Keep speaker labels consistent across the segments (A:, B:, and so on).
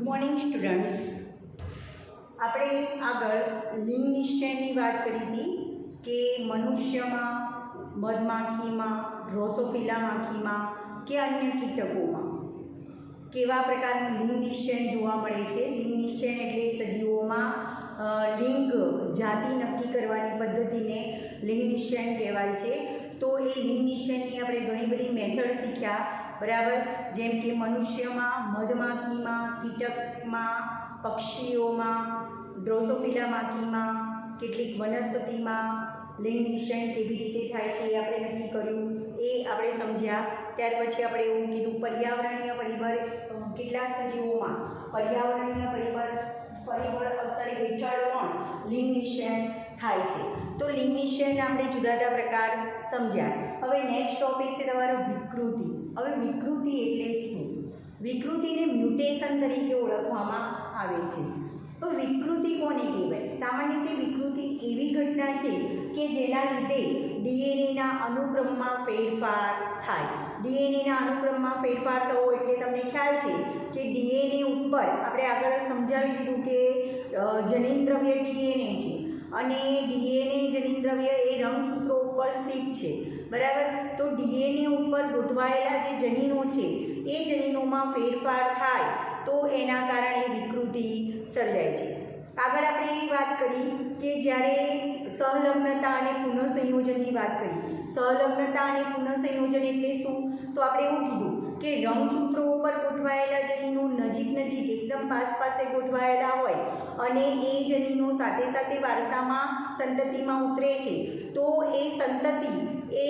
A: Morning students, આપણે આગળ લિંગ નિશ્ચયની વાત કરી હતી કે મનુષ્યમાં, મધમાખીમાં, ડ્રોસોફિલા માખીમાં કે અન્ય કીટકોમાં કેવા પ્રકારનું લિંગ નિશ્ચય જોવા મળે છે. લિંગ નિશ્ચય એટલે સજીવોમાં લિંગ જાતિ નક્કી કરવાની પદ્ધતિને લિંગ નિશ્ચય કહેવાય છે. તો એ લિંગ નિશ્ચયની આપણે ઘણી બધી મેથડ શીખ્યા, બરાબર. જેમ કે મનુષ્યમાં, મધમાખીમાં, કીટકમાં, પક્ષીઓમાં, ડ્રોસોફિલા માખીમાં, કેટલીક વનસ્પતિમાં લિંગ નિશ્ચય કેવી રીતે થાય છે એ આપણે નક્કી કર્યું, એ આપણે સમજ્યા. ત્યાર પછી આપણે એવું કીધું પર્યાવરણીય પરિબળ, કેટલાક સજીવોમાં પર્યાવરણીય પરિબળ અસર હેઠળ પણ લિંગ નિશ્ચય થાય છે. તો લિંગ નિશ્ચયના આપણે જુદા જુદા પ્રકાર સમજ્યા. હવે નેક્સ્ટ ટોપિક છે તમારો વિકૃતિ. હવે વિકૃતિ એટલે શું? વિકૃતિને મ્યુટેશન તરીકે ઓળખવામાં આવે છે. તો વિકૃતિ કોને કહેવાય? સામાન્ય રીતે વિકૃતિ એવી ઘટના છે કે જેના લીધે ડીએનએના અનુક્રમમાં ફેરફાર થાય. ડીએનએના અનુક્રમમાં ફેરફાર થવો એટલે તમને ખ્યાલ છે કે ડીએનએ ઉપર આપણે આગળ સમજાવી દીધું કે જનીન દ્રવ્ય ડીએનએ છે અને ડીએનએ જનીન દ્રવ્ય એ રંગસૂત્રો ઉપર સ્થિત છે, બરાબર. તો ડીએનએ ઉપર ગોઠવાયેલા જે જનીનો છે એ જનીનોમાં ફેરફાર થાય તો એના કારણે વિકૃતિ સર્જાય છે. આગળ આપણે એવી વાત કરી કે જ્યારે સહલગ્નતા અને પુનઃસંયોજનની વાત કરી. સહલગ્નતા અને પુનઃસંયોજન એટલે શું? તો આપણે એવું કીધું કે રંગસૂત્રો ઉપર ગોઠવાયેલા જનીનો નજીક એકદમ પાસે ગોઠવાયેલા હોય અને એ જનીનો સાથે સાથે વારસામાં સંતતિમાં ઉતરે છે તો એ સંતતિ એ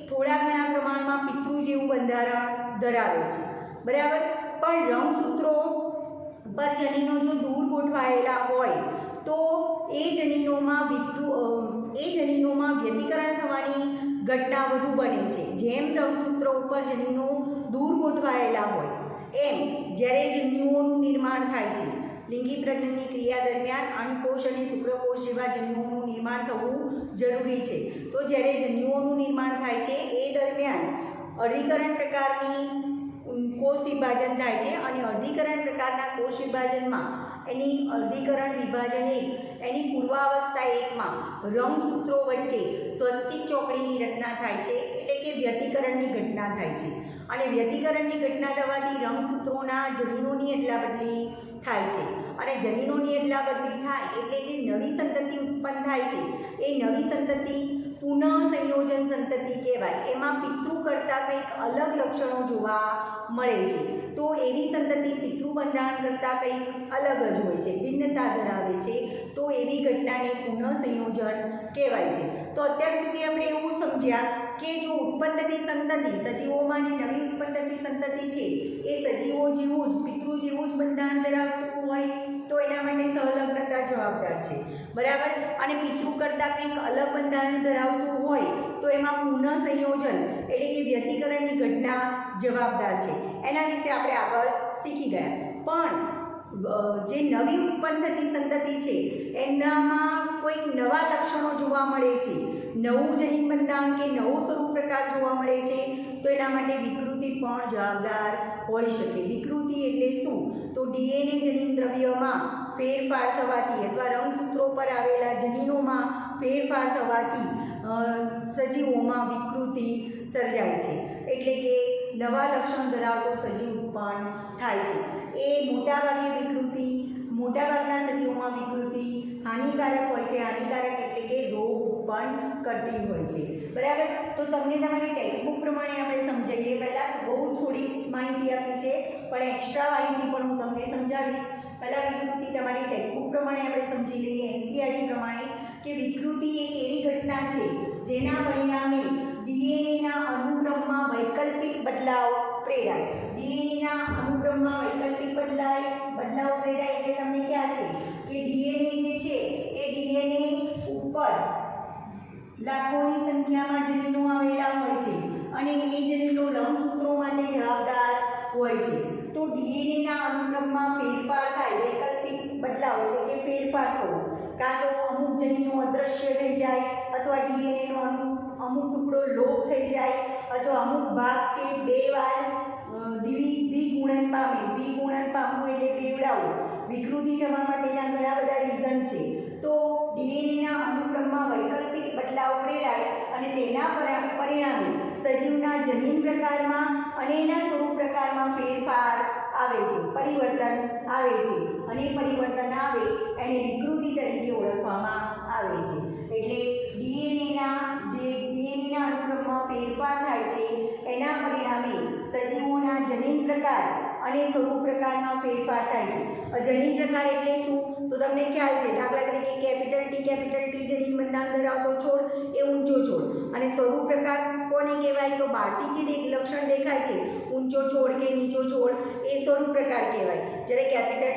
A: થોડા ઘણા પ્રમાણમાં પિતૃ જેવું બંધારણ ધરાવે છે, બરાબર. પણ રંગસૂત્રો પર જનીનો જો દૂર ગોઠવાયેલા હોય તો એ જનીનોમાં વ્યતિકરણ થવાની ઘટના વધુ બને છે. જેમ રંગસૂત્રો ઉપર જનીનો દૂર ગોઠવાયેલા હોય એમ જ્યારે જન્યુઓનું નિર્માણ થાય છે, લિંગી પ્રજનનની ક્રિયા દરમિયાન અંડકોષ અને શુક્રકોષ જેવા જન્યુઓનું નિર્માણ થવું જરૂરી છે. તો જ્યારે જન્યુઓનું નિર્માણ થાય છે એ દરમિયાન અધિકરણ પ્રકારની કોષ વિભાજન થાય છે અને અધિકરણ પ્રકારના કોષ વિભાજનમાં એની અધિકરણ વિભાજન 1 એની પૂર્વાવસ્થા 1માં રંગસૂત્રો વચ્ચે સ્વસ્તિક ચોકડીની રચના થાય છે, એટલે કે વ્યતિકરણની ઘટના થાય છે. અને વ્યતિકરણની ઘટના થવાથી રંગસૂત્રોના જનીનોની અદલાબદલી થાય છે અને જનીનોની અદલાબદલી થાય એટલે જે નવી સંતતિ ઉત્પન્ન થાય છે એ નવી સંતતિ પુનઃસંયોજન સંતતિ કહેવાય. એમાં પિતૃ કરતાં કંઈક અલગ લક્ષણો જોવા મળે છે. તો એવી સંતતિ પિતૃ બંધારણ કરતાં કંઈક અલગ જ હોય છે, ભિન્નતા ધરાવે છે. તો એવી ઘટનાને પુનઃસંયોજન કહેવાય છે. તો અત્યાર સુધી આપણે એવું સમજ્યા કે જો ઉત્પન્ન થતી સંતતિ, સજીવોમાં જે નવી ઉત્પન્ન થતી સંતતિ છે એ સજીવો જેવું જ પિતૃ જેવું જ બંધારણ ધરાવતું હોય તો એના માટે સહલગ્નતા જવાબદાર છે, બરાબર. અને પિતૃ કરતાં કંઈક અલગ બંધારણ ધરાવતું હોય તો એમાં પુનઃસંયોજન એટલે કે વ્યતિકરણની ઘટના જવાબદાર છે. એના વિશે આપણે આગળ શીખી ગયા. પણ જે નવી ઉત્પન્ન થતી સંતતિ છે એનામાં કોઈક નવા લક્ષણો જોવા મળે છે, નવું જનીન બંધારણ કે નવો સ્વરૂપ પ્રકાર જોવા મળે છે તો એના માટે વિકૃતિ પણ જવાબદાર હોઈ શકે. વિકૃતિ એટલે શું? તો ડીએનએ જનીન દ્રવ્યમાં ફેરફાર થવાથી અથવા રંગસૂત્રો પર આવેલા જનીનોમાં ફેરફાર થવાથી સજીવોમાં વિકૃતિ સર્જાય છે, એટલે કે નવા લક્ષણ ધરાવતો સજીવ ઉત્પન્ન થાય છે. એ મોટાભાગના સજીવોમાં વિકૃતિ હાનિકારક હોય છે. હાનિકારક એટલે કે રોગ ઉત્પન્ન કરતી હોય છે, બરાબર. તો તમને તમારી ટેક્સ્ટબુક પ્રમાણે આપણે સમજાવીએ. પહેલાં બહુ થોડી માહિતી આપી છે પણ એક્સ્ટ્રા માહિતી પણ હું તમને સમજાવીશ. પહેલાં વિકૃતિ તમારી ટેક્સ્ટબુક પ્રમાણે આપણે સમજી લઈએ, એનસીઈઆરટી પ્રમાણે, કે વિકૃતિ એક એવી ઘટના છે જેના પરિણામે ડીએનએના અનુક્રમમાં વૈકલ્પિક બદલાવ પ્રેરાય. ડીએનએના અનુક્રમમાં વૈકલ્પિક બદલાવ પ્રેરાય એટલે તમને ખ્યાલ છે કે ડીએનએ જે છે એ ડીએનએ ઉપર લાખોની સંખ્યામાં જનીનો આવેલા હોય છે અને એ જનીનો રંગસૂત્રો માટે જવાબદાર હોય છે. તો ડીએનએના અનુક્રમમાં ફેરફાર થાય, વૈકલ્પિક બદલાવ એટલે કે ફેરફાર થવો, કાં તો અમુક જનીનો અદૃશ્ય થઈ જાય અથવા ડીએનએનો અમુક ટુકડો લોપ થઈ જાય અથવા અમુક ભાગ છે 2 વાર દ્વિગુણન પામે પામવું એટલે પીવડાવવું, વિકૃતિ થવા માટેના ઘણા બધા રીઝન છે. તો ડીએનએના અનુક્રમમાં વૈકલ્પિક બદલાવ પ્રેરાય અને તેના પરિણામે સજીવના જનીન પ્રકારમાં અને એના સ્વરૂપ પ્રકારમાં ફેરફાર આવે છે, પરિવર્તન આવે છે, અને પરિવર્તન આવે એને વિકૃતિ તરીકે ઓળખવામાં આવે છે. એટલે ડીએનએના અનુક્રમમાં ફેરફાર થાય છે એના પરિણામે સજીવોના જનીન પ્રકાર અને સ્વરૂપ પ્રકારમાં ફેરફાર થાય છે. જનીન પ્રકાર એટલે શું તો તમને ખ્યાલ છે, દાખલા તરીકે કેપિટલ ટી જનીન બંધારણ ધરાવતો છોડ એ ઊંચો છોડ, અને સ્વરૂપ પ્રકાર કોને કહેવાય તો બહારથી જે લક્ષણ દેખાય છે ઊંચો છોડ કે નીચો છોડ એ સ્વરૂપ પ્રકાર કહેવાય. જ્યારે કેપિટલ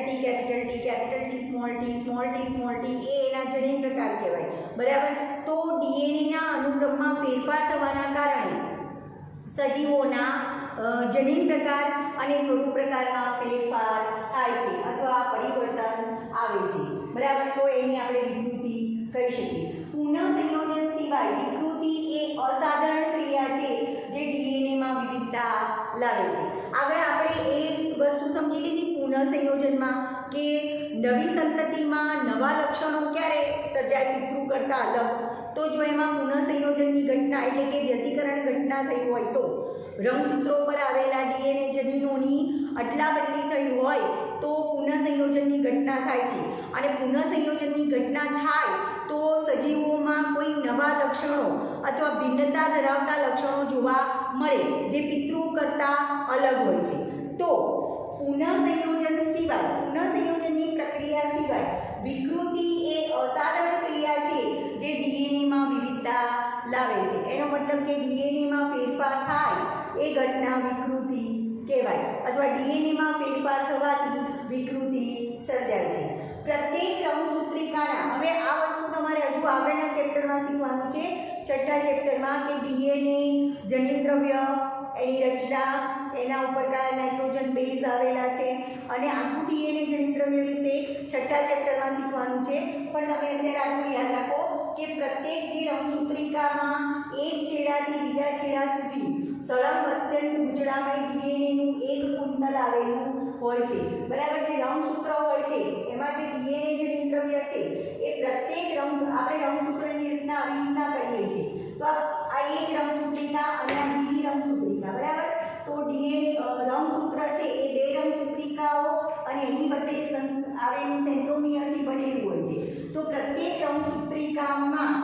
A: ટી સ્મોલ ટી એ એના જનીન પ્રકાર કહેવાય. બરાબર. તો ડીએનએના અનુક્રમમાં ફેરફાર થવાના કારણે સજીવોના જનીન પ્રકાર અને સ્વરૂપ પ્રકારમાં ફેરફાર થાય છે અથવા પરિવર્તન આવે છે. બરાબર. તો એની આપણે વિકૃતિ કહી શકીએ. પુનઃસંયોજન સિવાય વિકૃતિ એ અસાધારણ ક્રિયા છે જે ડીએનએમાં વિવિધતા લાવે છે. આગળ આપણે એ વસ્તુ સમજી લીધી પુનઃસંયોજનમાં કે નવી સંતતિમાં નવા લક્ષણો ક્યારે સર્જાય પિતૃ કરતાં અલગ, તો જો એમાં પુનઃસંયોજનની ઘટના એટલે કે વ્યતિકરણ ઘટના થઈ હોય તો રંગસૂત્રો પર આવેલા ડીએનએ જનીનોની અદલાબદલી થઈ હોય તો પુનઃસંયોજનની ઘટના થાય છે. અને પુનઃસંયોજનની ઘટના થાય તો સજીવોમાં કોઈ નવા લક્ષણો અથવા ભિન્નતા ધરાવતા લક્ષણો જોવા મળે જે પિતૃ કરતાં અલગ હોય છે. તો પુનઃસંયોજનની પ્રક્રિયા સિવાય વિકૃતિ એ અસાધારણ ક્રિયા છે જે ડીએનએમાં વિવિધતા લાવે છે. એનો મતલબ કે ડીએનએમાં ફેરફાર થાય એ ઘટના વિકૃતિ કહેવાય અથવા ડીએનએમાં ફેરફાર થવાથી વિકૃતિ સર્જાય છે. પ્રત્યેક રંગસૂત્રિકાના, હવે આ વસ્તુ તમારે હજુ આગળના ચેપ્ટરમાં શીખવાનું છે, છઠ્ઠા ચેપ્ટરમાં, કે ડીએનએ જનીન દ્રવ્ય, એની રચના, એના ઉપર કયા નાઇટ્રોજન બેઝ આવેલા છે, અને આખું ડીએનએ જનીન દ્રવ્ય વિશે છઠ્ઠા ચેપ્ટરમાં શીખવાનું છે. પણ તમે અત્યારે આટલું યાદ રાખો કે પ્રત્યેક જે રંગસૂત્રિકામાં એક છેડાથી બીજા છેડા સુધી સળંગ અત્યંત ગૂંચળામય ડીએનએનું એક કુંતલ આવેલું હોય છે. બરાબર. જે રંગસૂત્ર હોય છે એમાં જે ડીએનએ જનીન દ્રવ્ય છે એ પ્રત્યેક આપણે રંગસૂત્રની રીતના આવી રીતના કહીએ છીએ. તો આ એક રંગસૂત્રિકા અને આ બીજી રંગસૂત્રિકા. બરાબર. તો ડીએનએ રંગસૂત્ર છે એ બે રંગસૂત્રિકાઓ અને એની વચ્ચે આવેલું સેન્ટ્રોમિયરથી બનેલું હોય છે. તો પ્રત્યેક રંગસૂત્રિકામાં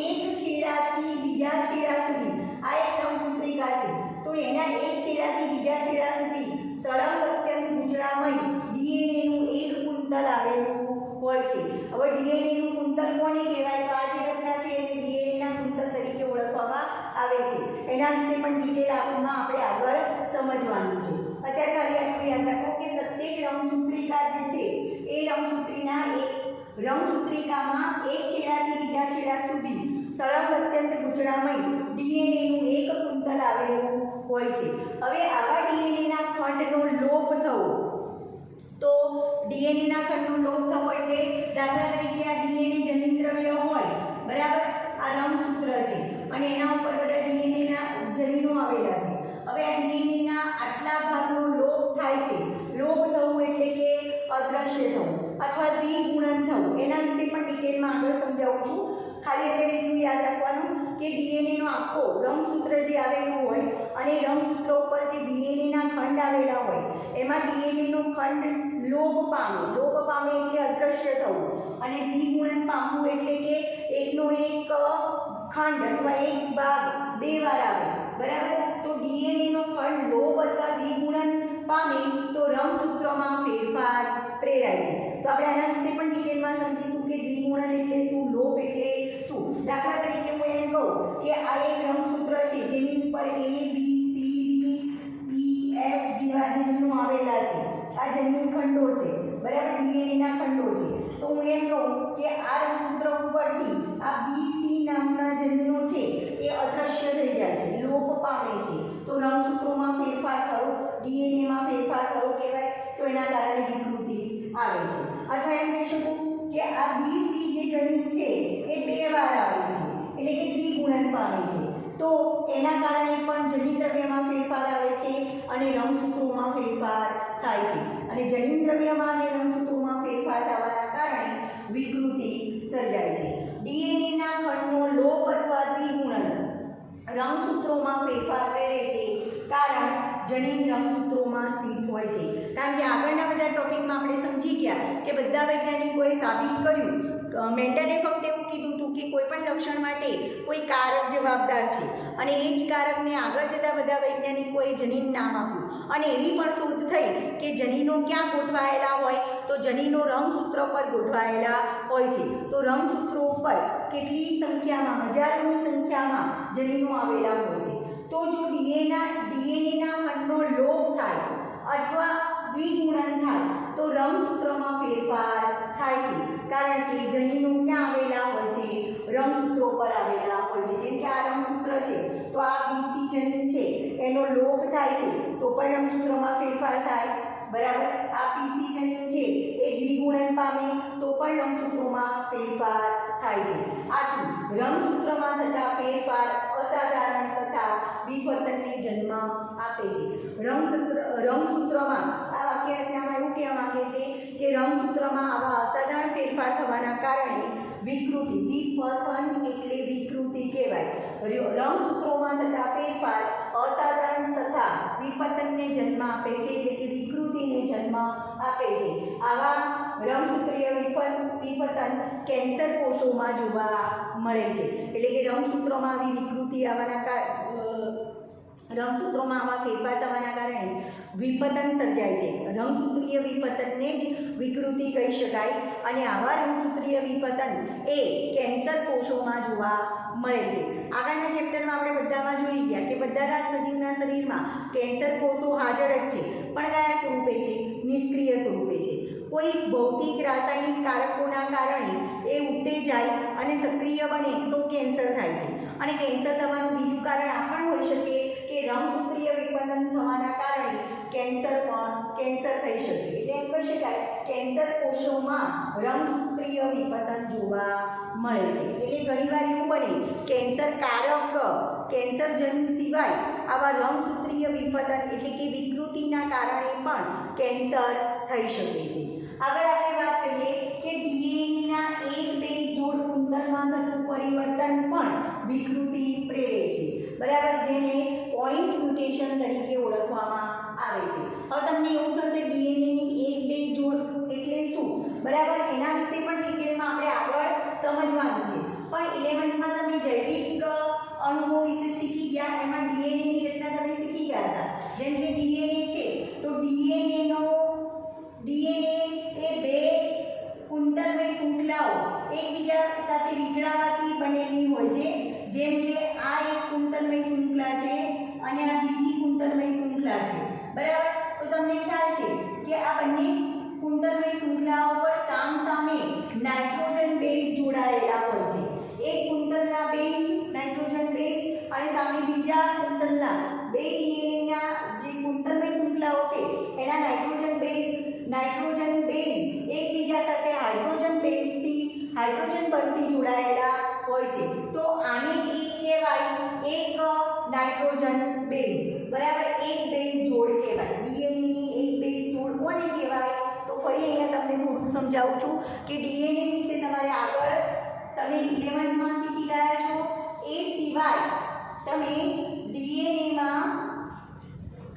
A: એક છેડાથી બીજા છેડા સુધી આ એક રંગસૂત્રિકા છે તો એના એક છેડાથી બીજા છેડા સુધી સળંગ અત્યંત ગૂંચળામય ડીએનએનું એક કુંતલ આવેલું હોય છે. હવે ડીએનએનું કુંતલ કોને કહેવાય તો આ જે રચના છે એને ડીએનએના કુંતલ તરીકે ઓળખવામાં આવે છે. એના વિશે પણ ડિટેલ આપણે આગળ સમજવાનું છે. અત્યારે ખાલી આટલું યાદ રાખો કે પ્રત્યેક રંગસૂત્રિકા જે છે એ રંગસૂત્રિકામાં એક છેડાથી બીજા છેડા સુધી સળંગ અત્યંત ગૂંચળામય ડીએનએનું એક કુંતલ આવેલું હોય છે. હવે આવા ડીએનએના ખંડનો લોપ થવો, તો ડીએનએના ખંડનો લોપ થવો એટલે દાખલા તરીકે આ ડીએનએ જનીન દ્રવ્ય હોય, બરાબર, આ રંગસૂત્ર છે અને એના ઉપર બધા ડીએનએના જનીનો આવેલા છે. હવે આ ડીએનએના આટલા ભાગનો લોપ થાય છે. લોપ થવું એટલે કે અદ્રશ્ય થવું અથવા દ્વિગુણન થવું. એના વિશે પણ ડિટેલમાં આગળ સમજાવું છું. ખાલી અત્યારે એટલું યાદ રાખવાનું કે ડીએનએનો આખો રંગસૂત્ર જે આવેલું હોય અને રંગસૂત્ર ઉપર જે ડીએનએના ખંડ આવેલા હોય એમાં ડીએનએનો ખંડ લોપ પામે એટલે અદ્રશ્ય થવું, અને દ્વિગુણન પામવું એટલે કે એકનો એક ખંડ અથવા એક ભાગ બે વાર આવે. બરાબર. તો ડીએનએનો ખંડ લોપ અથવા દ્વિગુણન પામે તો રંગસૂત્રમાં ફેરફાર પ્રેરાય છે. તો આપણે આના વિશે પણ ડિટેલમાં સમજીશું કે દ્વિગુણન એટલે શું, લોપ એટલે શું. દાખલા તરીકે હું એમ કહું કે આ એક રંગસૂત્ર છે જેની ઉપર A B C D E F જેવા જનીનો આવેલા છે. આ જનીન ખંડો છે, બરાબર, ડીએનએના ખંડો છે. તો હું એમ કહું કે આ રંગસૂત્ર ઉપરથી આ BC નામના જનીનો છે એ અદ્રશ્ય થઈ જાય છે, લોપ પામે છે. તો રંગસૂત્રોમાં ફેરફાર થયો, ડીએનએમાં ફેરફાર થયો કહેવાય. તો એના કારણે વિકૃતિ આવે છે. અથવા એમ કહી શકું કે આ BC જે જનીન છે એ બે વાર આવે છે એટલે કે દ્વિગુણન પામે છે. તો એના કારણે પણ જનીન દ્રવ્યમાં ફેરફાર આવે છે અને રંગસૂત્રોમાં ફેરફાર થાય છે. અને જનીન દ્રવ્યમાં અને રંગસૂત્રોમાં ફેરફાર થવાના કારણે વિકૃતિ સર્જાય છે. ડીએનએના ખંડનો લોપ અથવા દ્વિગુણન રંગસૂત્રોમાં ફેરફાર પ્રેરે છે, કારણ જનીન રંગસૂત્રોમાં સ્થિત હોય છે. કારણ કે આગળના બધા ટોપિકમાં આપણે સમજી ગયા કે બધા વૈજ્ઞાનિકોએ સાબિત કર્યું, મેન્ડલે ફક્ત એવું કીધું હતું કે કોઈ પણ લક્ષણ માટે કોઈ કારક જવાબદાર છે અને એ જ કારકને આગળ જતાં બધા વૈજ્ઞાનિકોએ જનીન નામ આપ્યું. અને એવી પણ શોધ થઈ કે જનીનો ક્યાં ગોઠવાયેલા હોય તો જનીનો રંગસૂત્ર પર ગોઠવાયેલા હોય છે. તો રંગસૂત્રો ઉપર કેટલી સંખ્યામાં, હજારોની સંખ્યામાં જનીનો આવેલા હોય છે. તો જો ડીએનએના ખંડનો લોપ થાય અથવા દ્વિગુણન થાય તો રંગસૂત્રમાં ફેરફાર થાય છે, કારણ કે જનીનો ક્યાં આવેલા હોય છે? રંગસૂત્રો પર આવેલા હોય છે. જેમ કે આ રંગસૂત્ર છે તો આ બીસી જનીન છે, એનો લોપ થાય છે તો પણ રંગસૂત્રમાં ફેરફાર થાય, બરાબર. આ પીસી જનીન છે એ દ્વિગુણન પામે તો પણ રંગસૂત્રોમાં ફેરફાર થાય છે. આથી રંગસૂત્રમાં થતા ફેરફાર અસાધારણ તથા વિવર્તનને જન્મ આપે છે. રંગસૂત્રમાં આ વાક્યરચનામાં એવું કહેવા માંગે છે કે રંગસૂત્રમાં આવા અસાધારણ ફેરફાર થવાના કારણે વિકૃતિ, વિપતન એટલે વિકૃતિ કહેવાય. રંગસૂત્રોમાં થતા ફેરફાર અસાધારણ તથા વિપતનને જન્મ આપે છે, એટલે કે વિકૃતિને જન્મ આપે છે. આવા રંગસૂત્રીય વિપતન કેન્સર કોષોમાં જોવા મળે છે. એટલે કે રંગસૂત્રોમાં આવી વિકૃતિ આવવાના રંગસૂત્રોમાં આવા ફેરફાર થવાના કારણે વિપતન સર્જાય છે. રંગસૂત્રીય વિપતનને જ વિકૃતિ કહી શકાય. અને આવા રંગસૂત્રીય વિપતન એ કેન્સર કોષોમાં જોવા મળે છે. આગળના ચેપ્ટરમાં આપણે બધામાં જોઈ ગયા કે બધા સજીવના શરીરમાં કેન્સર કોષો હાજર જ છે, પણ કયા સ્વરૂપે છે? નિષ્ક્રિય સ્વરૂપે છે. કોઈ ભૌતિક રાસાયણિક કારકોના કારણે એ ઉત્તેજાય અને સક્રિય બને તો કેન્સર થાય છે. અને કેન્સર થવાનું બીજું કારણ આ પણ હોઈ શકે કે રંગસૂત્રીય વિપતન થવાના કારણે કેન્સર થઈ શકે. એટલે એમ કહી શકાય કેન્સર કોષોમાં રંગસૂત્રીય વિપતન જોવા મળે છે. એટલે ઘણીવાર એવું બને કેન્સર કારક કેન્સરજન સિવાય આવા રંગસૂત્રીય વિપતન એટલે કે વિકૃતિના કારણે પણ કેન્સર થઈ શકે છે. આગળ આપણે વાત કરીએ કે ડીએનએના 1-2 જોડ કુંતલમાં થતું પરિવર્તન પણ વિકૃતિ પ્રેરે છે, બરાબર, જેને પોઈન્ટ મ્યુટેશન તરીકે ઓળખવામાં આવે છે. હવે તમને એવું થશે ડીએનએની 1-2 જોડ એટલે શું, બરાબર, એના વિશે પણ ડિટેલમાં આપણે આગળ સમજવાનું છે. પણ 11th માં તમે જૈવિક અણુઓ વિશે શીખી ગયા, એમાં ડીએનએની રચના તમે શીખી ગયા હતા. જેમ કે ડીએનએ છે તો ડીએનએ એ 2 કુંતલમય શૃંખલાઓ એકબીજા સાથે વીંટળાવાથી બનેલી હોય છે. જેમ કે આ એક કુંતલમય શૃંખલા છે અને આ બીજી કુંતલમય શૃંખલા છે, બરાબર. તો તમને ખ્યાલ છે કે આ બંને કુંતલમય શૃંખલાઓ પર સામસામે નાઇટ્રોજન બેઝ જોડાયેલા હોય છે. એક કુંતલના બેઝ નાઇટ્રોજન બેઝ અને સામે બીજા કુંતલના બે ડીએનએના જે કુંતલમય શૃંખલાઓ છે એના નાઇટ્રોજન બેઝ એકબીજા સાથે હાઇડ્રોજન બંધથી જોડાયેલા હોય છે. તો આને એક કહેવાય, એક નાઇટ્રોજન બેઝ, બરાબર, એક બેઝ જોડ કહેવાય. ડીએનએની એક બેઝ જોડ કોને કહેવાય? તો ફરી અહીંયા તમને થોડું સમજાવું છું કે ડીએનએ વિશે તમારે આગળ તમે 11th માં શીખી ગયા છો. એ સિવાય તમે ડીએનએમાં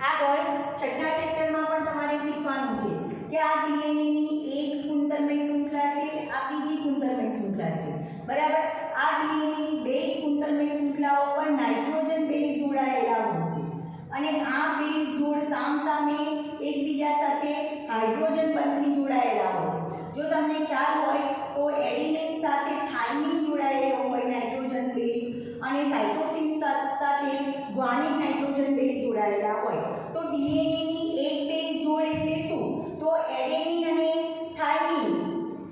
A: આગળ 6થા ચેપ્ટરમાં પણ તમારે શીખવાનું છે કે આ ડીએનએની એક કુંતલમય શૃંખલા છે, આ બીજી કુંતલમય શૃંખલા છે, બરાબર. આ ડીએનએની 2 કુંતલમય શૃંખલાઓ પર નાઇટ્રોજન બેઝ જોડાયેલા હોય છે અને આ બેઝ જોડ સામસામે એકબીજા સાથે હાઇડ્રોજન બંધથી જોડાયેલા હોય છે. જો તમને ખ્યાલ હોય તો એડિનિન સાથે થાઇમિન જોડાયેલો હોય નાઇટ્રોજન બેઝ અને સાઇટોસિન સાથે ગ્વાનિક નાઇટ્રોજન બેઝ જોડાયેલા હોય. તો ડીએનએની એક બેઝ જોડ એટલે શું? તો એડેનિન અને થાઇમિન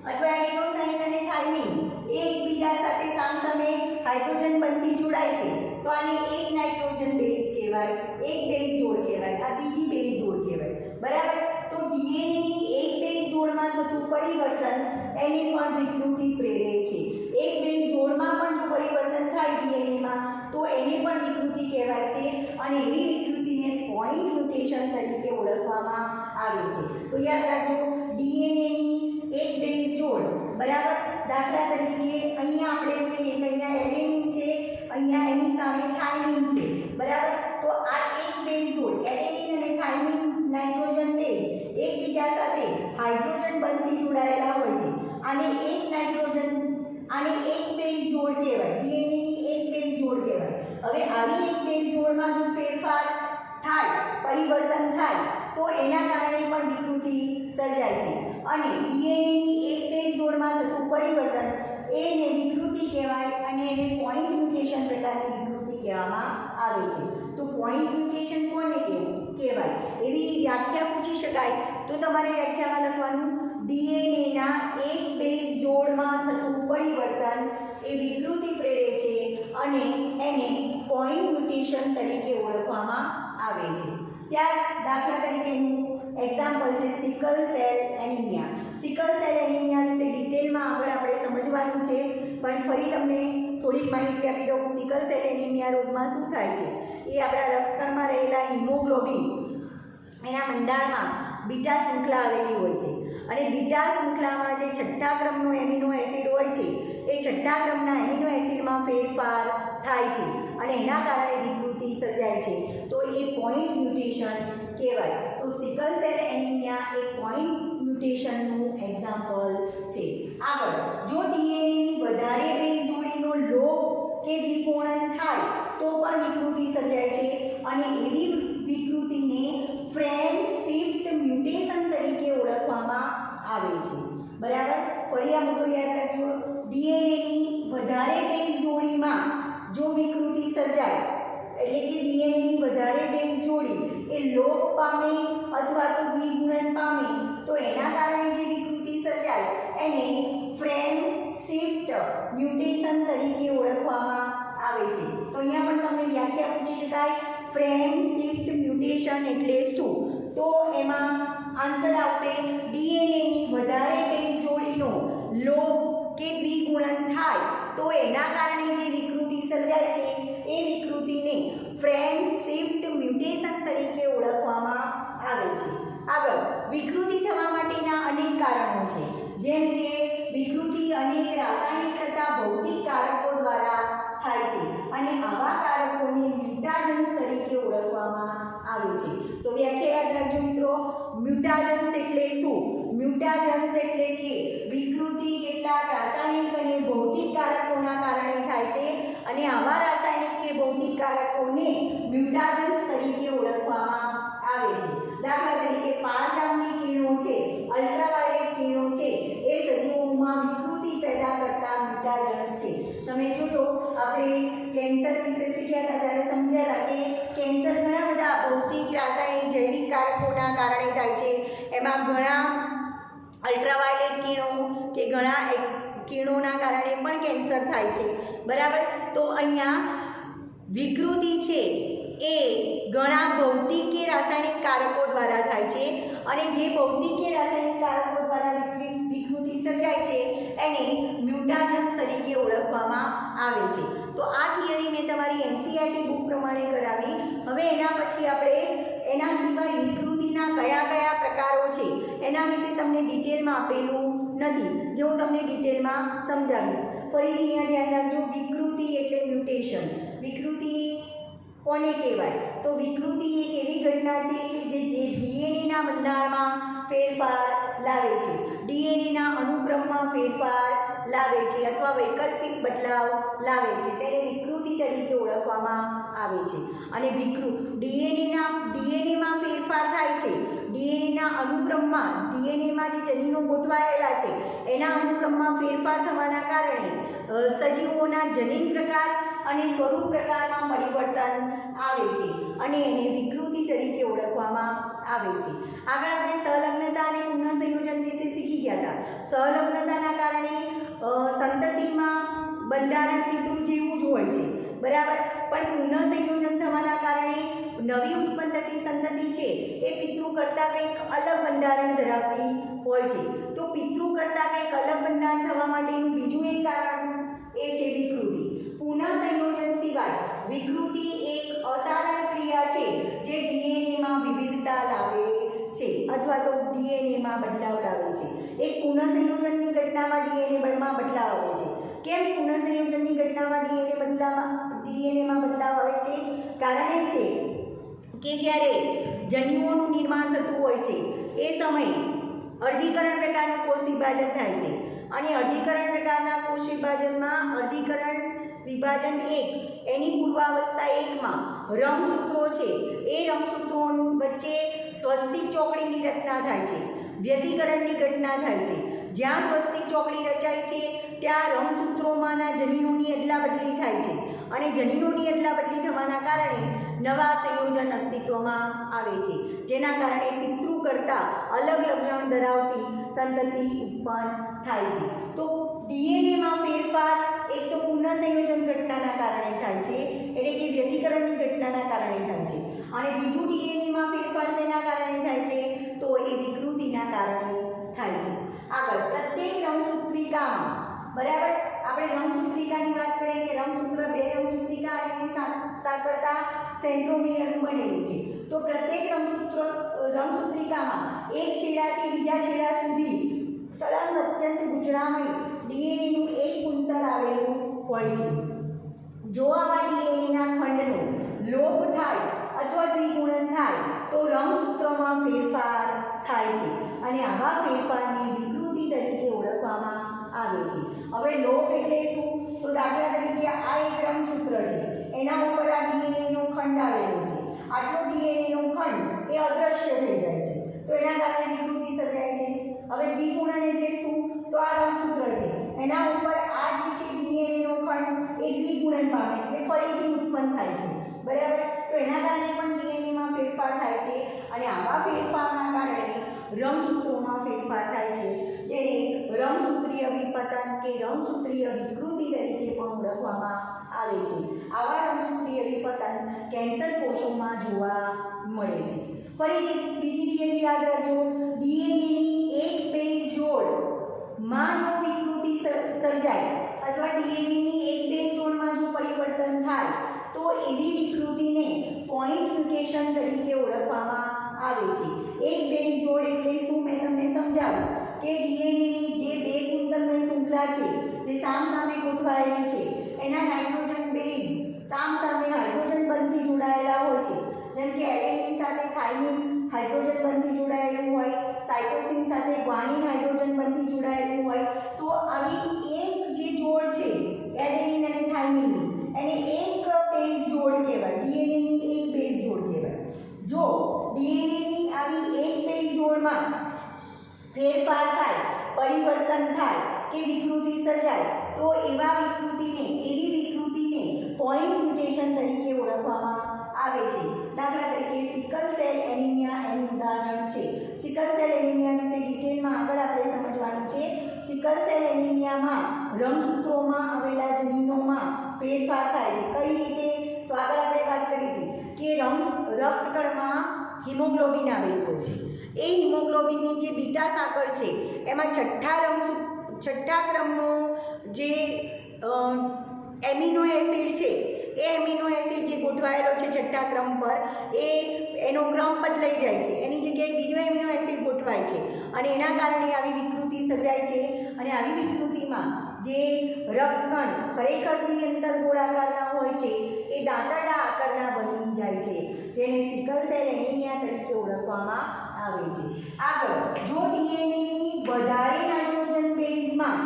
A: અથવા એડિનોસાઇન અને થાઇમિન એ એકબીજા સાથે સામસામે હાઇડ્રોજન બંધથી જોડાય છે તો આને એક નાઇટ્રોજન બેઝ કહેવાય, એક બેઝ જોડ કહેવાય, આ બીજી બેઝ જોડ કહેવાય, બરાબર. તો ડીએનએની એક બેઝ જોડમાં થતું પરિવર્તન એને પણ વિકૃતિ પ્રેરે છે. એક બેઝ જોડમાં પણ જો પરિવર્તન થાય ડીએનએમાં તો એને પણ વિકૃતિ કહેવાય છે અને એવી વિકૃતિને પોઈન્ટ મ્યુટેશન તરીકે ઓળખવામાં આવે છે. તો યાદ રાખજો, ડીએનએની એક બેઝ જોડ, બરાબર. દાખલા તરીકે અહીંયા આપણે એવું કહીએ કે અહીંયા એડેનિન છે, અહીંયા એની સામે થાઇમિન છે, બરાબર. તો આ એક બેઝ જોડ એડેનિન અને થાઇમિન નાઇટ્રોજન બેઝ એકબીજા સાથે હાઇડ્રોજન બંધથી જોડાયેલા હોય છે. આને એક નાઇટ્રોજન, આને એક બેઝ જોડ કહેવાય, ડીએનએની એક બેઝ જોડ કહેવાય. હવે આવી એક બેઝ જોડમાં જો ફેરફાર થાય, પરિવર્તન થાય, તો એના કારણે પણ વિકૃતિ સર્જાય છે. અને ડીએનએની એક બેઝ જોડમાં થતું પરિવર્તન એને વિકૃતિ કહેવાય અને એને પોઈન્ટ મ્યુટેશન પ્રકારની વિકૃતિ કહેવામાં આવે છે. તો પોઈન્ટ મ્યુટેશન કોને કહેવાય એવી વ્યાખ્યા પૂછી શકાય તો તમારે વ્યાખ્યામાં લખવાનું, ડીએનએના એક બેઝ જોડમાં થતું પરિવર્તન એ વિકૃતિ પ્રેરે છે અને એને પોઈન્ટ મ્યુટેશન તરીકે ઓળખવામાં આવે છે. ત્યાં દાખલા તરીકેનું એક્ઝામ્પલ છે sickle cell anaemia. Sickle cell anaemia વિશે ડિટેલમાં આગળ આપણે સમજવાનું છે, પણ ફરી તમને થોડીક માહિતી આપી દઉં. સિકલ સેલ એનિમિયા રોગમાં શું થાય છે, એ આપણા રક્તકણમાં રહેલા હિમોગ્લોબિન એના મંડાણમાં બીટા શૃંખલા આવેલી હોય છે અને બીટા શૃંખલામાં જે છઠ્ઠા ક્રમનો એમિનો એસિડ હોય છે એ છઠ્ઠા ક્રમના એમિનો એસિડમાં ફેરફાર થાય છે અને એના કારણે વિકૃતિ સર્જાય છે. તો એ પોઈન્ટ મ્યુટેશન કહેવાય. તો સિકલ સેલ એનિમિયા એ પોઈન્ટ મ્યુટેશનનું એક્ઝામ્પલ છે. આગળ, જો ડીએનએની વધારે બેઝ જોડીનો લોપ કે દ્વિગુણન થાય તો પણ વિકૃતિ સર્જાય છે અને એવી વિકૃતિને ફ્રેમ શિફ્ટ મ્યુટેશન તરીકે ઓળખવામાં આવે છે, બરાબર. ફરી આ મુદ્દો યાદ રાખજો, ડીએનએની વધારે બેઝ જોડીમાં જો વિકૃતિ સર્જાય, એટલે કે ડીએનએની વધારે બેઝ જોડી એ લોપ પામે અથવા તો દ્વિગુણન પામે, તો એના કારણે જે વિકૃતિ સર્જાય એને ફ્રેમ શિફ્ટ મ્યુટેશન તરીકે ઓળખવામાં આવે છે. તો અહીંયા પણ તમને વ્યાખ્યા પૂછી શકાય, ફ્રેમ શિફ્ટ મ્યુટેશન એટલે શું? તો એમાં આન્સર આવશે, ડીએનએની વધારે બેઝ જોડીનો લોપ કે દ્વિગુણન થાય તો એના કારણે જે વિકૃતિ સર્જાય છે એ વિકૃતિને ફ્રેમ શિફ્ટ મ્યુટેશન તરીકે ઓળખવામાં આવે છે. આગળ, વિકૃતિ થવા માટેના અનેક કારણો છે, જેમ કે વિકૃતિ અનેક રાસાયણિક તથા ભૌતિક કારકો દ્વારા થાય છે અને આવા કારકોને મ્યુટાજન્સ તરીકે ઓળખવામાં આવે છે. તો વ્યાખ્યા યાદ રાખજો મિત્રો, મ્યુટાજન્સ એટલે શું? મ્યુટાજન્સ એટલે કે વિકૃતિ કેટલાક રાસાયણિક અને ભૌતિક કારકોના કારણે થાય છે અને આવા રાસાયણિક કે ભૌતિક કારકોને મ્યુટાજન્સ તરીકે ઓળખવામાં આવે છે. દાખલા તરીકે પારજામની કિરણો છે, અલ્ટ્રાવાયોલેટ કિરણો છે, એ સજીવોમાં વિકૃતિ પેદા કરતા મ્યુટાજન્સ છે. તમે જોજો, આપણે કેન્સર વિશે શીખ્યા હતા ત્યારે સમજ્યા હતા કે કેન્સર ઘણા બધા ભૌતિક, રાસાયણિક, જૈવિક કારકોના કારણે થાય છે. એમાં ઘણા અલ્ટ્રાવાયોલેટ કિરણો કે ઘણા કિરણોના કારણે પણ કેન્સર થાય છે, બરાબર. તો અહીંયા વિકૃતિ છે એ ઘણા ભૌતિક કે રાસાયણિક કારકો દ્વારા થાય છે અને જે ભૌતિક કે રાસાયણિક કારકો દ્વારા વિકૃતિ સર્જાય છે એને મ્યુટાજન્સ તરીકે ઓળખવામાં આવે છે. તો આ થિયરી મેં તમારી એનસીઈઆરટી બુક પ્રમાણે કરાવી. હવે એના પછી આપણે એના સિવાય વિકૃતિના કયા કયા પ્રકારો છે એના વિશે તમને ડિટેલમાં આપેલું નથી, જે હું તમને ડિટેલમાં સમજાવીશ. ફરીથી અહીંયા ધ્યાન રાખજો, વિકૃતિ એટલે મ્યુટેશન. વિકૃતિ કોને કહેવાય? તો વિકૃતિ એક એવી ઘટના છે કે જે ડીએનએના બંધારણમાં ફેરફાર લાવે છે, ડીએનએના અનુક્રમમાં ફેરફાર લાવે છે અથવા વૈકલ્પિક બદલાવ લાવે છે, તેને વિકૃતિ તરીકે ઓળખવામાં આવે છે. અને ડીએનએમાં ફેરફાર થાય છે, ડીએનએના અનુક્રમમાં, ડીએનએમાં જે જનીનો ગોઠવાયેલા છે એના અનુક્રમમાં ફેરફાર થવાના કારણે સજીવોના જનીન પ્રકાર અને સ્વરૂપ પ્રકારમાં પરિવર્તન આવે છે અને એને વિકૃતિ તરીકે ઓળખવામાં આવે છે. આગળ આપણે સહલગ્નતા અને પુનઃસંયોજન વિશે શીખી ગયા હતા. સહલગ્નતાના કારણે સંતતિમાં બંધારણ પિતૃ જેવું જ હોય છે, બરાબર. પણ પુનઃસંયોજન થવાના કારણે નવી ઉત્પન્ન થતી સંતતિ છે એ પિતૃ કરતાં કંઈક અલગ બંધારણ ધરાવતી હોય છે. તો પિતૃ કરતાં કંઈક અલગ બંધારણ થવા માટેનું બીજું એક કારણ એ છે વિકૃતિ. પુનઃસંયોજન સિવાય વિકૃતિ એક અસાધારણ ક્રિયા છે જે ડીએનએમાં વિવિધતા લાવે છે અથવા અથવા તો ડીએનએમાં બદલાવ લાવે છે. એક પુનઃસંયોજનની ઘટનામાં ડીએનએમાં બદલાવ આવે છે. કેમ પુનઃસંયોજનની ઘટનામાં ડીએનએમાં બદલાવ આવે છે? કારણ એ છે કે જ્યારે જન્યુઓનું નિર્માણ થતું હોય છે એ સમયે અર્ધીકરણ પ્રકારનું કોષ વિભાજન થાય છે અને અર્ધીકરણ પ્રકારના કોષ વિભાજનમાં અર્ધીકરણ વિભાજન 1 એની પૂર્વાવસ્થા 1માં રંગસૂત્રો છે એ રંગસૂત્રો વચ્ચે સ્વસ્તિક ચોકડીની રચના થાય છે. વ્યતિકરણની ઘટના થાય છે. જ્યાં સ્વસ્તિક ચોકડી રચાય છે ત્યાં રંગસૂત્રોમાંના જનીનોની અદલાબદલી થાય છે અને જનીનોની અદલાબદલી થવાના કારણે નવા સંયોજન અસ્તિત્વમાં આવે છે, જેના કારણે પિતૃ કરતાં અલગ લક્ષણ ધરાવતી સંતતિ ઉત્પન્ન થાય છે. તો ડીએનએમાં ફેરફાર એક તો પુનઃસંયોજન ઘટનાના કારણે થાય છે, એટલે કે વ્યતિકરણની ઘટનાના કારણે થાય છે, અને બીજું ડીએનએમાં ફેરફાર શેના કારણે થાય છે? તો એ વિકૃતિના કારણે થાય છે. આગળ પ્રત્યેક રંગસૂત્રિકામાં, બરાબર, આપણે રંગસૂત્રિકાની વાત કરીએ કે રંગસૂત્ર 2 રંગસૂત્રિકા અને એની સાંકળતા સેન્ટ્રોમિયરનું બનેલું છે. તો પ્રત્યેક રંગસૂત્રિકામાં એક છેડાથી બીજા છેડા સુધી સળંગ અત્યંત ગૂંચળામય ડીએનએનું એક કુંતલ આવેલું હોય છે. જો આવા ડીએનએના ખંડનો લોપ થાય અથવા દ્વિગુણન થાય તો રંગસૂત્રોમાં ફેરફાર થાય છે અને આવા ફેરફારને વિકૃતિ તરીકે ઓળખવામાં આવે છે. હવે લોપ એટલે શું? તો દાખલા તરીકે આ એક રંગસૂત્ર છે, એના ઉપર આ ડીએનએનો ખંડ આવેલો છે. આટલો ડીએનએનો ખંડ એ અદૃશ્ય થઈ જાય છે, તો એના કારણે વિકૃતિ સર્જાય છે. હવે દ્વિગુણન એટલે શું? તો આ રંગસૂત્ર છે, એના ઉપર આ જે છે ડીએનએનો ખંડ એ દ્વિગુણન પામે છે, એ ફરીથી ઉત્પન્ન થાય છે, બરાબર. તો એના કારણે પણ ડીએનએમાં ફેરફાર થાય છે અને આવા ફેરફારના કારણે રંગસૂત્રોમાં ફેરફાર થાય છે, જેને રંગસૂત્રીય વિપતન કે રંગસૂત્રીય વિકૃતિ તરીકે પણ ઓળખવામાં આવે છે. આવા રંગસૂત્રીય વિપતન કેન્સર કોષોમાં જોવા મળે છે. ફરી બીજી થિયરી યાદ રાખજો, ડીએનએની એક બેઝ જોડમાં જો વિકૃતિ સર્જાય અથવા ડીએનએની એક બેઝ જોડમાં જો પરિવર્તન થાય તો એવી વિકૃતિને પોઈન્ટ મ્યુટેશન તરીકે ઓળખવામાં આવે છે. એક બેઝ જોડ એટલે શું? મેં તમને સમજાવ્યું કે ડીએનએની જે 2 કુંતલની શૃંખલા છે જે સામસામે ગોઠવાયેલી છે, એના નાઇટ્રોજન બેઝ સામસામે હાઇડ્રોજન બંધથી જોડાયેલા હોય છે. જેમ કે એડેનિન સાથે થાઇમિન હાઇડ્રોજન બંધથી જોડાયેલું હોય, સાઇટોસિન સાથે ગ્વાનિન હાઇડ્રોજન બંધથી જોડાયેલું હોય. તો આવી એક જે જોડ છે એડેનિન અને થાઇમિનની, એને એક બેઝ જોડ કહેવાય, ડીએનએની એક બેઝ જોડ કહેવાય. જો ડીએનએની આવી એક બેઝ જોડમાં ફેરફાર થાય, પરિવર્તન થાય કે વિકૃતિ સર્જાય તો એવી વિકૃતિને પોઈન્ટ મ્યુટેશન તરીકે ઓળખવામાં આવે છે. દાખલા તરીકે સિકલ સેલ એનિમિયા એનું ઉદાહરણ છે. સિકલ સેલ એનિમિયા વિશે ડિટેલમાં આગળ આપણે સમજવાનું છે. સિકલ સેલ એનિમિયામાં રંગસૂત્રોમાં આવેલા જનીનોમાં ફેરફાર થાય છે. કઈ રીતે? તો આગળ આપણે વાત કરી હતી કે રક્તકણમાં હિમોગ્લોબિન આવેલું હોય છે. એ હિમોગ્લોબિનની જે બીટા સાંકળ છે એમાં છઠ્ઠા ક્રમનો જે એમિનો એસિડ છે એ એમિનો એસિડ જે ગોઠવાયેલો છે છઠ્ઠા ક્રમ પર એનો ક્રમ બદલાઈ જાય છે, એની જગ્યાએ બીજો એમિનો એસિડ ગોઠવાય છે અને એના કારણે આવી વિકૃતિ સર્જાય છે. અને આવી વિકૃતિમાં જે રક્તકણ ખરેખર દ્વિઅંતર ગોળાકારના હોય છે એ દાંતરડા આકારના બની જાય છે, જેને સિકલ સેલ એનિમિયા તરીકે ઓળખવામાં આવે છે. આગળ જો ડીએનએની વધારે નાઇટ્રોજન બેઝમાં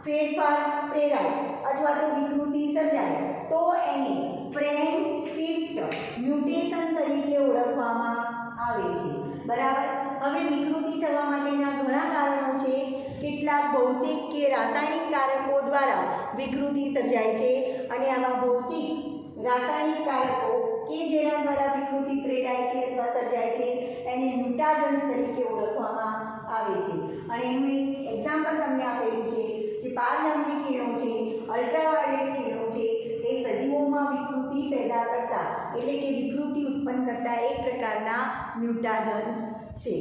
A: ફેરફાર પ્રેરાય અથવા તો વિકૃતિ સર્જાય તો એને ફ્રેમ શિફ્ટ મ્યુટેશન તરીકે ઓળખવામાં આવે છે, બરાબર. હવે વિકૃતિ થવા માટેના ઘણા કારણો છે. કેટલાક ભૌતિક કે રાસાયણિક કારકો દ્વારા વિકૃતિ સર્જાય છે અને આવા ભૌતિક રાસાયણિક કારકો કે જેના દ્વારા વિકૃતિ પ્રેરાય છે અથવા સર્જાય છે એને મ્યુટાજન્સ તરીકે ઓળખવામાં આવે છે. અને એનું એક એક્ઝામ્પલ તમને આપેલું છે જે પારજાંબલી કિરણો છે, અલ્ટ્રાવાયોલેટ કિરણો છે, એ સજીવોમાં વિકૃતિ પેદા કરતા એટલે કે વિકૃતિ ઉત્પન્ન કરતા એક પ્રકારના મ્યુટાજન્સ છે.